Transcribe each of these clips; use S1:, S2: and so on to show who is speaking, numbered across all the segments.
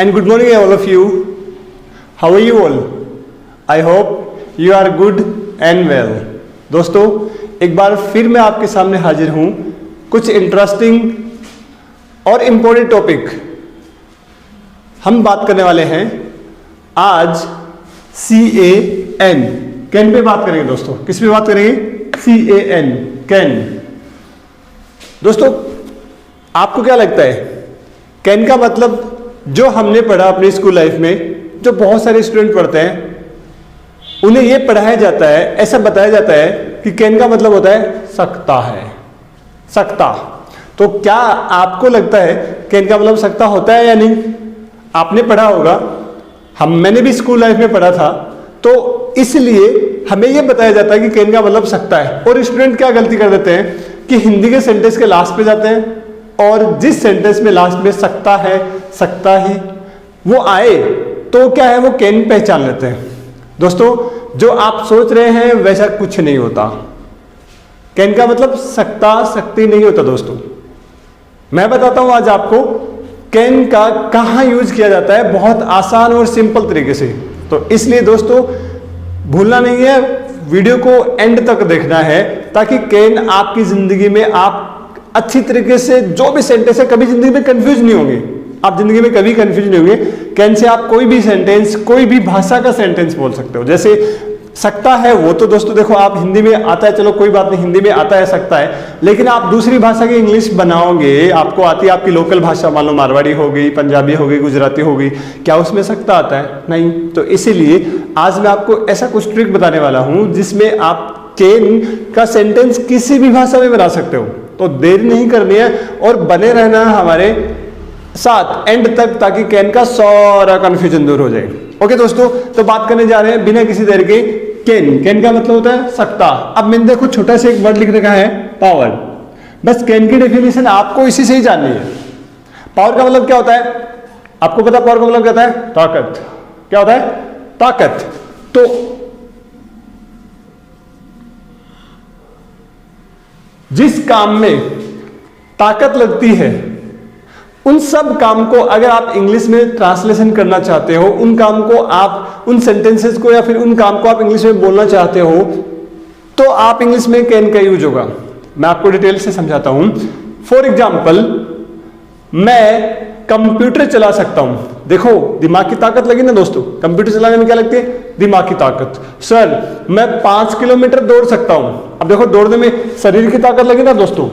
S1: and good morning all of you. How are you all? I hope you are good and well. दोस्तों एक बार फिर मैं आपके सामने हाजिर हूँ कुछ इंटरेस्टिंग और इम्पोर्टेंट टॉपिक हम बात करने वाले हैं आज CAN कैन पे बात करेंगे दोस्तों। किस पे बात करेंगे? CAN can. दोस्तों आपको क्या लगता है कैन का मतलब जो हमने पढ़ा अपनी स्कूल लाइफ में, जो बहुत सारे स्टूडेंट पढ़ते हैं उन्हें यह पढ़ाया जाता है, ऐसा बताया जाता है कि कैन का मतलब होता है सकता है, सकता। तो क्या आपको लगता है कैन का मतलब सकता होता है या नहीं? आपने पढ़ा होगा, मैंने भी स्कूल लाइफ में पढ़ा था, तो इसलिए हमें यह बताया जाता है कि कैन का मतलब सकता है। और स्टूडेंट क्या गलती कर देते हैं कि हिंदी के सेंटेंस के लास्ट पे जाते हैं और जिस सेंटेंस में लास्ट में सकता है, सकता ही वो आए तो क्या है वो कैन पहचान लेते हैं। दोस्तों जो आप सोच रहे हैं वैसा कुछ नहीं होता। कैन का मतलब सकता सकती नहीं होता। दोस्तों मैं बताता हूं आज आपको कैन का कहां यूज किया जाता है, बहुत आसान और सिंपल तरीके से। तो इसलिए दोस्तों भूलना नहीं है, वीडियो को एंड तक देखना है ताकि कैन आपकी जिंदगी में आप अच्छी तरीके से जो भी सेंटेंस है कभी जिंदगी में कंफ्यूज नहीं होंगे। आप जिंदगी में कभी कंफ्यूज नहीं होंगे। कैन से आप कोई भी सेंटेंस, कोई भी भाषा का सेंटेंस बोल सकते हो। जैसे सकता है वो तो दोस्तों देखो आप हिंदी में आता है, चलो कोई बात नहीं, हिंदी में आता है सकता है, लेकिन आप दूसरी भाषा की इंग्लिश बनाओगे, आपको आती है आपकी लोकल भाषा, मान लो मारवाड़ी हो गई, पंजाबी हो गई, गुजराती हो गई, क्या उसमें सकता आता है? नहीं। तो इसीलिए आज मैं आपको ऐसा कुछ ट्रिक बताने वाला हूं जिसमें आप कैन का सेंटेंस किसी भी भाषा में बना सकते हो। तो देर नहीं करनी है और बने रहना हमारे साथ एंड तक ताकि कैन का सारा कंफ्यूजन दूर हो जाए। ओके दोस्तों, तो बात करने जा रहे हैं बिना किसी देर के कैन। कैन का मतलब होता है सकता। अब मैंने देखो छोटा सा एक वर्ड लिख रखा है पावर। बस कैन की डेफिनेशन आपको इसी से ही जाननी है। पावर का मतलब क्या होता है? आपको पता पावर का मतलब क्या होता है? ताकत। क्या होता है? ताकत। तो जिस काम में ताकत लगती है उन सब काम को अगर आप इंग्लिश में ट्रांसलेशन करना चाहते हो, उन काम को आप, उन सेंटेंसेस को या फिर उन काम को आप इंग्लिश में बोलना चाहते हो, तो आप इंग्लिश में कैन का यूज होगा। मैं आपको डिटेल से समझाता हूं। फॉर एग्जाम्पल मैं कंप्यूटर चला सकता हूं। देखो दिमाग की ताकत लगी ना दोस्तों, कंप्यूटर चलाने में क्या लगती है? दिमाग की ताकत। सर मैं 5 किलोमीटर दौड़ सकता हूं। अब देखो दौड़ने में शरीर की ताकत लगी ना दोस्तों।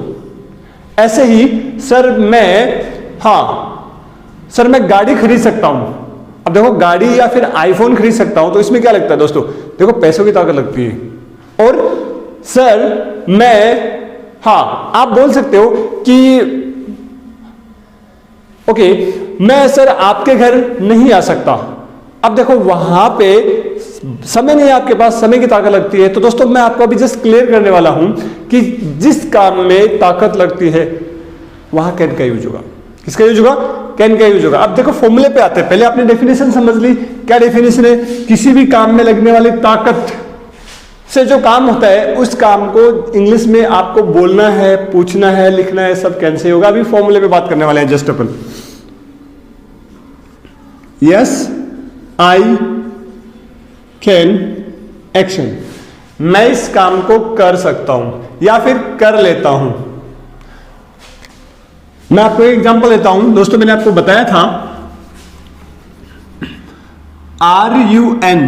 S1: ऐसे ही सर मैं गाड़ी खरीद सकता हूं। अब देखो गाड़ी या फिर आईफोन खरीद सकता हूं, तो इसमें क्या लगता है दोस्तों? देखो पैसों की ताकत लगती है। और सर आप बोल सकते हो कि ओके मैं सर आपके घर नहीं आ सकता। अब देखो वहां पे समय नहीं है आपके पास, समय की ताकत लगती है। तो दोस्तों मैं आपको अभी जस्ट क्लियर करने वाला हूं कि जिस काम में ताकत लगती है वहां कैन का यूज होगा। किसका यूज होगा? कैन का यूज होगा। अब देखो फॉर्मूले पे आते हैं। पहले आपने डेफिनेशन समझ ली। क्या डेफिनेशन है? किसी भी काम में लगने वाली ताकत से जो काम होता है उस काम को इंग्लिश में आपको बोलना है, पूछना है, लिखना है, सब कैन से होगा। अभी फॉर्मूले पे बात करने वाले हैं just upon. Yes I can action. मैं इस काम को कर सकता हूं या फिर कर लेता हूं। मैं आपको एक एग्जांपल देता हूं दोस्तों। मैंने आपको बताया था RUN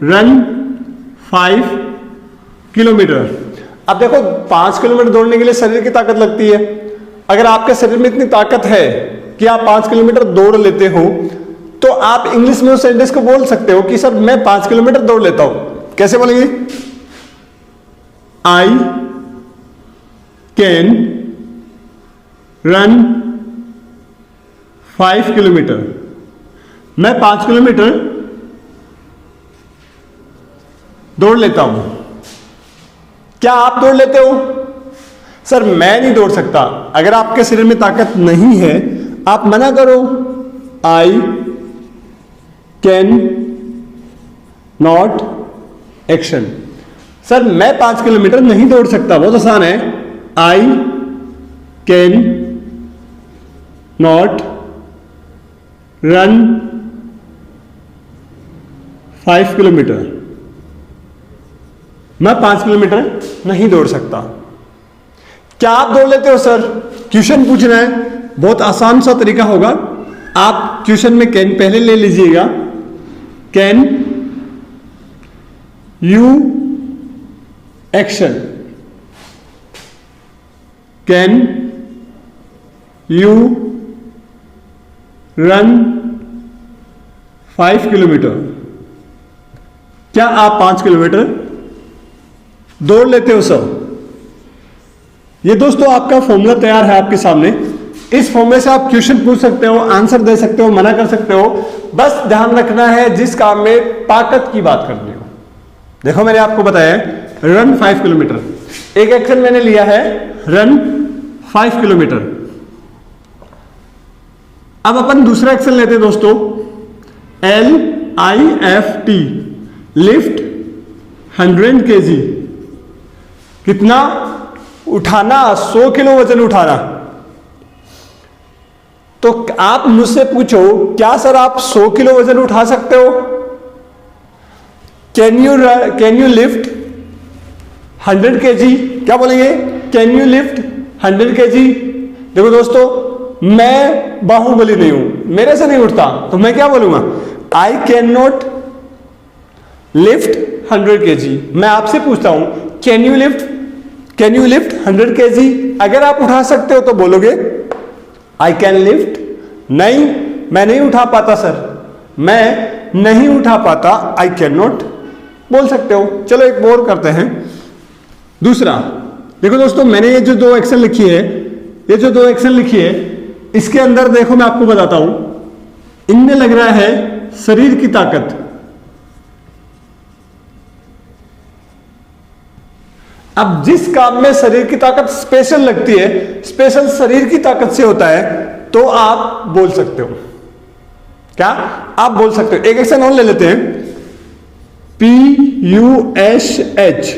S1: रन 5 किलोमीटर। अब देखो 5 किलोमीटर दौड़ने के लिए शरीर की ताकत लगती है। अगर आपके शरीर में इतनी ताकत है कि आप 5 किलोमीटर दौड़ लेते हो, तो आप इंग्लिश में उस सेंटेंस को बोल सकते हो कि सर मैं 5 किलोमीटर दौड़ लेता हूं। कैसे बोलेंगे? I can run 5 kilometre. मैं 5 किलोमीटर दौड़ लेता हूं। क्या आप दौड़ लेते हो? सर मैं नहीं दौड़ सकता। अगर आपके शरीर में ताकत नहीं है आप मना करो, आई कैन नॉट एक्शन। सर मैं 5 किलोमीटर नहीं दौड़ सकता, बहुत आसान है। आई कैन नॉट रन 5 किलोमीटर। मैं 5 किलोमीटर नहीं दौड़ सकता। क्या आप दौड़ लेते हो सर? क्वेश्चन पूछना है, बहुत आसान सा तरीका होगा। आप क्वेश्चन में कैन पहले ले लीजिएगा। Can you action, can you run 5 kilometre. क्या आप 5 किलोमीटर दौड़ लेते हो सर? ये दोस्तों आपका फॉर्मूला तैयार है आपके सामने। इस फॉर्मूले से आप क्वेश्चन पूछ सकते हो, आंसर दे सकते हो, मना कर सकते हो। बस ध्यान रखना है जिस काम में ताकत की बात करनी हो। देखो मैंने आपको बताया है रन 5 किलोमीटर। एक एक्शन मैंने लिया है रन 5 किलोमीटर। अब अपन दूसरा एक्शन लेते हैं दोस्तों, LIFT, लिफ्ट 100 kg। कितना उठाना? 100 किलो वजन उठाना। तो आप मुझसे पूछो, क्या सर आप 100 किलो वजन उठा सकते हो? Can you lift 100 kg? क्या बोलेंगे? Can you lift 100 kg? देखो दोस्तों, मैं बाहुबली नहीं हूं, मेरे से नहीं उठता, तो मैं क्या बोलूंगा? आई कैन नॉट लिफ्ट 100 kg। मैं आपसे पूछता हूं, कैन यू लिफ्ट 100 kg? अगर आप उठा सकते हो तो बोलोगे आई कैन लिफ्ट। नहीं, मैं नहीं उठा पाता सर, मैं नहीं उठा पाता, आई कैन नॉट बोल सकते हो। चलो एक और करते हैं, दूसरा। देखो दोस्तों, मैंने ये जो दो एक्शन लिखी है, इसके अंदर देखो मैं आपको बताता हूं, इनमें लग रहा है शरीर की ताकत। अब जिस काम में शरीर की ताकत स्पेशल लगती है, स्पेशल शरीर की ताकत से होता है, तो आप बोल सकते हो। क्या आप बोल सकते हो? एक एक्शन और ले लेते हैं, PUSH,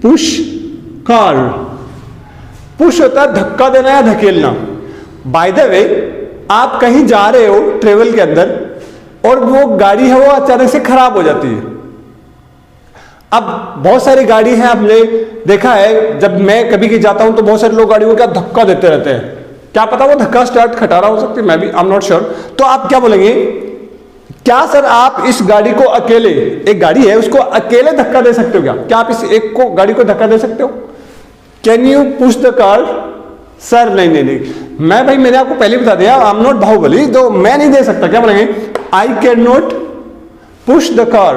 S1: पुश कार। पुश होता है धक्का देना या धकेलना। बाय द वे, आप कहीं जा रहे हो ट्रेवल के अंदर और वो गाड़ी है वो अचानक से खराब हो जाती है। अब बहुत सारी गाड़ी है, आपने देखा है, जब मैं कभी कहीं जाता हूं तो बहुत सारे लोग गाड़ी को क्या धक्का देते रहते हैं। क्या पता वो धक्का स्टार्ट खटारा हो सकती है, मैं भी आई एम नॉट श्योर। तो आप क्या बोलेंगे? क्या सर आप इस गाड़ी को अकेले, एक गाड़ी है उसको अकेले धक्का दे सकते हो? क्या आप इस एक को गाड़ी को धक्का दे सकते हो? Can you push the car? Sir नहीं, मैंने आपको पहले बता दिया, आई एम नॉट बाहुबली, तो मैं नहीं दे सकता। क्या बोलेंगे? आई can not push the car.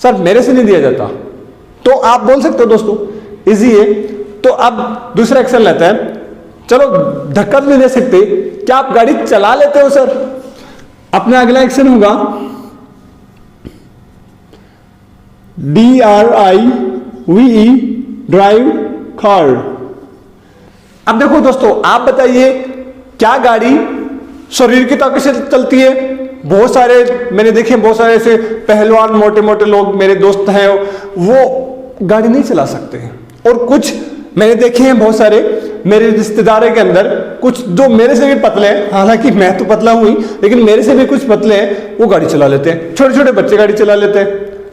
S1: Sir मेरे से नहीं दिया जाता, तो आप बोल सकते हो दोस्तों, इजी है। तो अब दूसरा एक्शन लेते हैं। चलो धक्का तो नहीं दे सकते, क्या आप गाड़ी चला लेते हो सर? अपना अगला एक्शन होगा DRIVE, ड्राइव कार। अब देखो दोस्तों, आप बताइए, क्या गाड़ी शरीर की ताकत से चलती है? बहुत सारे मैंने देखे, बहुत सारे ऐसे पहलवान मोटे मोटे लोग मेरे दोस्त हैं, वो गाड़ी नहीं चला सकते हैं। और कुछ मैंने देखे हैं, बहुत सारे मेरे रिश्तेदारों के अंदर, कुछ जो मेरे से भी पतले हैं, हालांकि मैं तो पतला हूं ही, लेकिन मेरे से भी कुछ पतले हैं, वो गाड़ी चला लेते हैं। छोटे छोटे बच्चे गाड़ी चला लेते हैं।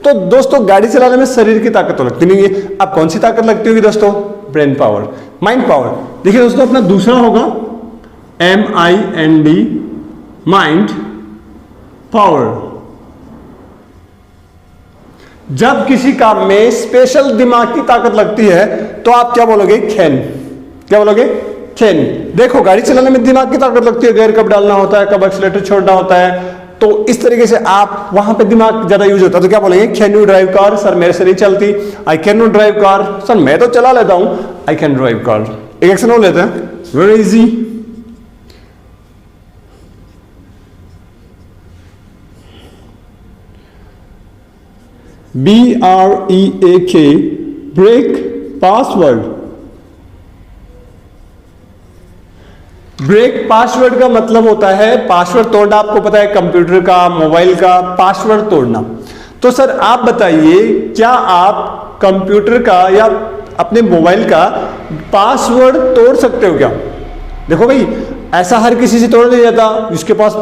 S1: तो दोस्तों, गाड़ी चलाने में शरीर की ताकत तो लगती नहीं है। अब कौन सी ताकत लगती होगी दोस्तों? Brain power, mind power. देखिए दोस्तों, अपना दूसरा होगा MIND, माइंड पावर। जब किसी काम में स्पेशल दिमाग की ताकत लगती है, तो आप क्या बोलोगे? कैन। क्या बोलोगे? कैन। देखो, गाड़ी चलाने में दिमाग की ताकत लगती है, गियर कब डालना होता है, कब एक्सीलरेटर छोड़ना होता है, तो इस तरीके से आप वहां पे दिमाग ज्यादा यूज होता है। तो क्या बोलेंगे? Can you drive car? Sir मेरे से नहीं चलती, I can not drive car. Sir मैं तो चला लेता हूं, आई कैन ड्राइव कार। एक एक्शन और लेते हैं, very easy. BREAK, break password. Break password का मतलब होता है पासवर्ड तोड़ना। आपको पता है, कंप्यूटर का, मोबाइल का पासवर्ड तोड़ना। तो सर आप बताइए, क्या आप कंप्यूटर का या अपने मोबाइल का पासवर्ड तोड़ सकते हो क्या? देखो भाई, ऐसा हर किसी से तोड़ नहीं जाता, जिसके पास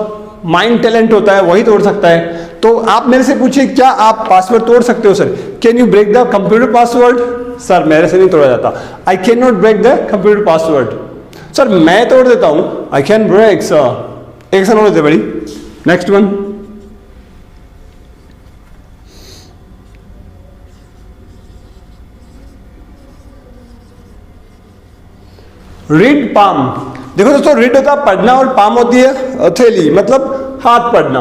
S1: माइंड टैलेंट होता है वही तोड़ सकता है। तो आप मेरे से पूछिए, क्या आप पासवर्ड तोड़ सकते हो? Sir, can you break the computer password? Sir, मेरे से नहीं तोड़ा जाता। I can not break the computer password. Sir, मैं तोड़ देता हूं, आई कैन ब्रेक। सर, एक सर बड़ी। Next one, read palm. देखो दोस्तों, रीड होता है पढ़ना और पाम होती है हथेली, मतलब हाथ पढ़ना।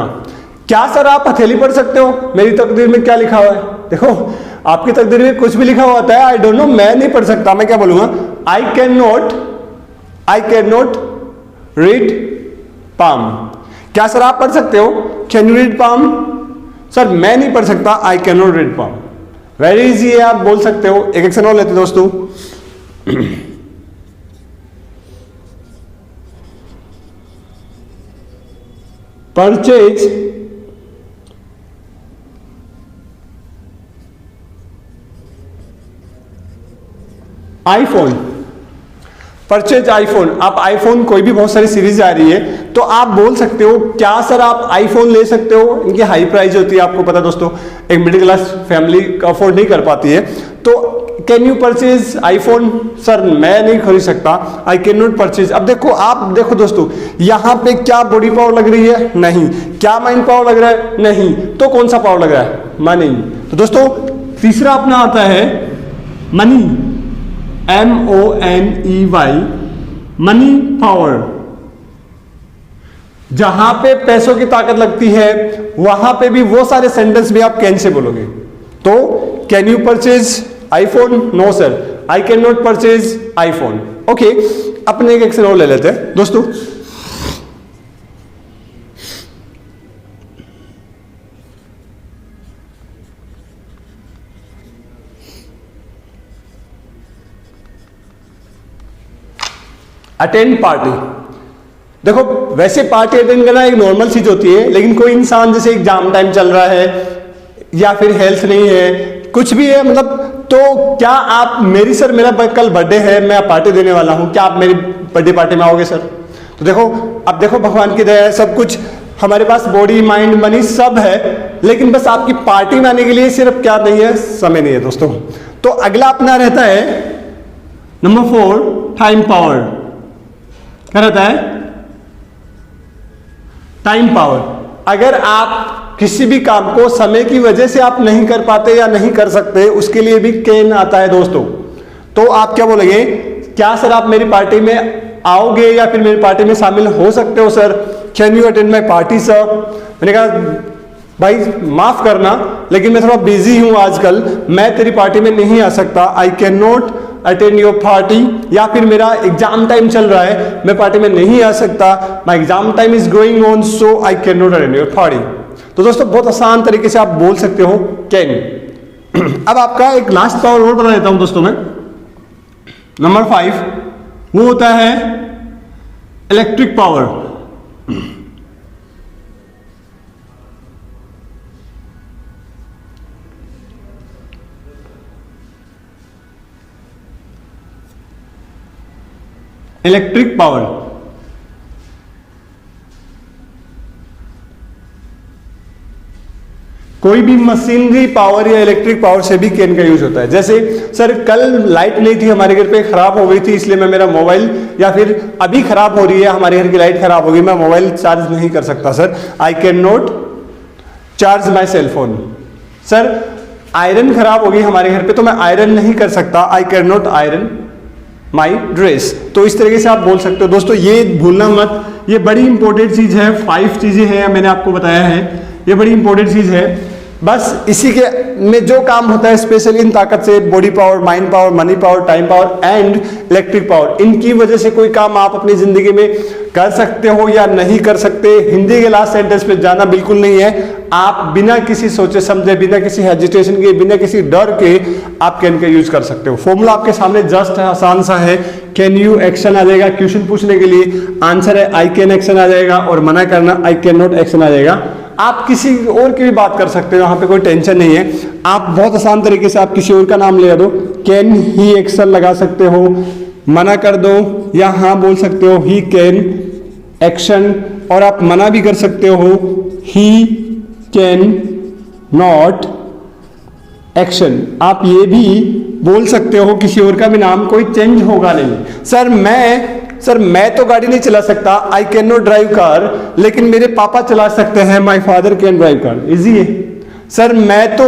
S1: क्या सर आप हथेली पढ़ सकते हो? मेरी तकदीर में क्या लिखा हुआ है? देखो, आपकी तकदीर में कुछ भी लिखा हुआ होता है, आई डोंट नो, मैं नहीं पढ़ सकता। मैं क्या बोलूंगा? आई कैन नॉट रीड पाम। क्या सर आप पढ़ सकते हो? Can you read palm? Sir, मैं नहीं पढ़ सकता, आई can not read palm. Very easy है, आप बोल सकते हो। एक एक्शन और लेते हैं दोस्तों। Purchase iPhone. Purchase iPhone. आप आईफोन, कोई भी बहुत सारी सीरीज आ रही है, तो आप बोल सकते हो, क्या सर आप आईफोन ले सकते हो? इनकी हाई प्राइस होती है, आपको पता दोस्तों, एक मिडिल क्लास फैमिली अफोर्ड नहीं कर पाती है। तो can you purchase iPhone? Sir, मैं नहीं खरीद सकता, आई कैन नॉट परचेज। अब देखो, आप देखो दोस्तों, यहां पे क्या बॉडी पावर लग रही है? नहीं। क्या माइंड पावर लग रहा है? नहीं। तो कौन सा पावर लग रहा है? मनी। तो दोस्तों, तीसरा अपना आता है मनी, MONEY, मनी पावर। जहां पे पैसों की ताकत लगती है, वहां पे भी वो सारे सेंटेंस भी आप कैन से बोलोगे। तो can you purchase iPhone? No sir, I can not purchase iPhone. Okay, अपने एक एक्शन और ले लेते हैं दोस्तों। Attend party. देखो, वैसे पार्टी अटेंड करना एक नॉर्मल चीज होती है, लेकिन कोई इंसान जैसे एग्जाम टाइम चल रहा है या फिर हेल्थ नहीं है, कुछ भी है, मतलब, तो क्या आप मेरी, सर मेरा कल बर्थडे है, मैं पार्टी देने वाला हूं, क्या आप मेरी बर्थडे पार्टी में आओगे? सर, तो देखो, अब देखो, भगवान की दया है, सब कुछ हमारे पास, बॉडी, माइंड, मनी सब है, लेकिन बस आपकी पार्टी में आने के लिए सिर्फ क्या नहीं है? समय नहीं है दोस्तों। तो अगला अपना रहता है नंबर 4, टाइम पावर। क्या रहता है? Time power. अगर आप किसी भी काम को समय की वजह से आप नहीं कर पाते या नहीं कर सकते, उसके लिए भी कैन आता है दोस्तों। तो आप क्या बोलेंगे? क्या सर आप मेरी पार्टी में आओगे या फिर मेरी पार्टी में शामिल हो सकते हो? Sir, can you attend my party sir? मैंने कहा, भाई माफ करना, लेकिन मैं थोड़ा बिजी हूं आजकल, मैं तेरी पार्टी में नहीं आ सकता, आई can not attend your party. या फिर मेरा एग्जाम टाइम चल रहा है, मैं पार्टी में नहीं आ सकता, my exam time is going on, so I can not attend your party. तो दोस्तों, बहुत आसान तरीके से आप बोल सकते हो कैन। अब आपका एक लास्ट पावर और बता देता हूं दोस्तों मैं, नंबर 5, वो होता है इलेक्ट्रिक पावर। इलेक्ट्रिक पावर, कोई भी मशीनरी पावर या इलेक्ट्रिक पावर से भी कैन का यूज होता है। जैसे सर, कल लाइट नहीं थी हमारे घर पे, खराब हो गई थी, इसलिए मैं मेरा मोबाइल, या फिर अभी खराब हो रही है, हमारे घर की लाइट खराब हो गई, मैं मोबाइल चार्ज नहीं कर सकता sir, I can not charge my cell phone. Sir, iron खराब हो गई हमारे घर पे, तो मैं आयरन नहीं कर सकता, आई can not iron my dress. तो इस तरीके से आप बोल सकते हो दोस्तों, ये भूलना मत, ये बड़ी इंपॉर्टेंट चीज है। 5 चीजें हैं, मैंने आपको बताया है, ये बड़ी इंपॉर्टेंट चीज है। बस इसी के में जो काम होता है स्पेशली इन ताकत से, body power, mind power, money power, time power and electric power, इनकी वजह से कोई काम आप अपनी जिंदगी में कर सकते हो या नहीं कर सकते। हिंदी के लास्ट सेंटेंस पे जाना बिल्कुल नहीं है। आप बिना किसी सोचे समझे, बिना किसी हेजिटेशन के, बिना किसी डर के आप कैन का यूज कर सकते हो। फॉर्मूला आपके सामने जस्ट आसान सा है, कैन यू एक्शन आ जाएगा, क्वेश्चन पूछने के लिए आंसर है आई कैन एक्शन आ जाएगा, और मना करना आई कैन नॉट एक्शन आ जाएगा। आप किसी और की भी बात कर सकते हो, यहाँ पे कोई टेंशन नहीं है। आप बहुत आसान तरीके से आप किसी और का नाम ले दो, कैन ही एक्शन लगा सकते हो, मना कर दो या हाँ बोल सकते हो ही कैन एक्शन, और आप मना भी कर सकते हो ही कैन नॉट एक्शन। आप ये भी बोल सकते हो किसी और का भी नाम, कोई चेंज होगा नहीं। सर मैं तो गाड़ी नहीं चला सकता, आई कैन नॉट ड्राइव कार, लेकिन मेरे पापा चला सकते हैं, my father can drive car. Easy है। सर मैं तो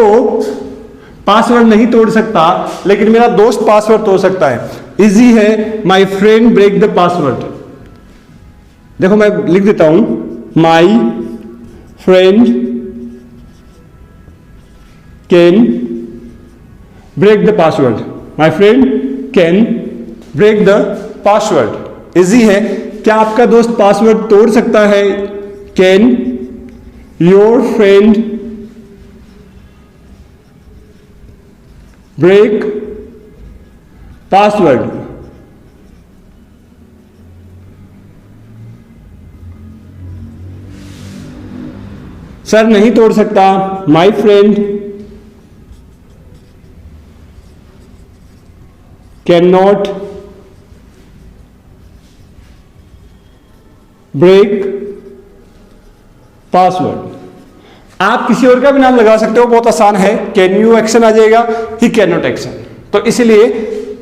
S1: पासवर्ड नहीं तोड़ सकता, लेकिन मेरा दोस्त पासवर्ड तोड़ सकता है। इजी है। My friend break the password. देखो मैं लिख देता हूं, my friend can break the password. My friend can break the password. Easy है। क्या आपका दोस्त पासवर्ड तोड़ सकता है? Can your friend break password? Sir नहीं तोड़ सकता, my friend can not break password. आप किसी और का भी नाम लगा सकते हो, बहुत आसान है। कैन यू एक्शन आ जाएगा, ही कैन नॉट एक्शन। तो इसलिए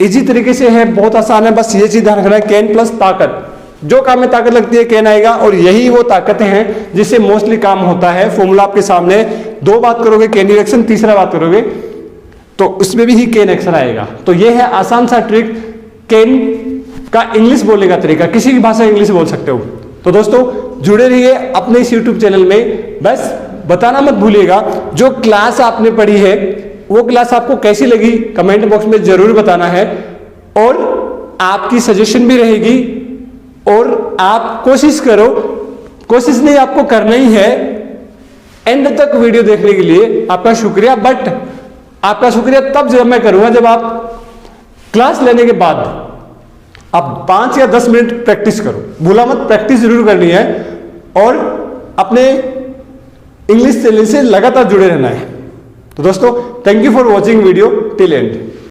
S1: इजी तरीके से है, बहुत आसान है। बस ये चीज ध्यान रखना है, कैन प्लस ताकत, जो काम में ताकत लगती है कैन आएगा, और यही वो ताकतें हैं जिससे मोस्टली काम होता है। फॉर्मूला आपके सामने, दो बात करोगे कैन यू एक्शन, तीसरा बात करोगे तो उसमें भी ही कैन एक्शन आएगा। तो ये है आसान सा ट्रिक, कैन का इंग्लिश बोलने का तरीका। किसी भी भाषा इंग्लिश बोल सकते हो। तो दोस्तों जुड़े रहिए अपने इस YouTube चैनल में। बस बताना मत भूलिएगा जो क्लास आपने पढ़ी है वो क्लास आपको कैसी लगी, कमेंट बॉक्स में जरूर बताना है, और आपकी सजेशन भी रहेगी। और आप कोशिश करो, कोशिश नहीं आपको करना ही है, एंड तक वीडियो देखने के लिए आपका शुक्रिया। बट आपका शुक्रिया तब जब मैं करूंगा जब आप क्लास लेने के बाद आप 5 या 10 मिनट प्रैक्टिस करो। भूला मत, प्रैक्टिस जरूर करनी है, और अपने इंग्लिश चैनल से लगातार जुड़े रहना है। तो दोस्तों thank you for watching video till and.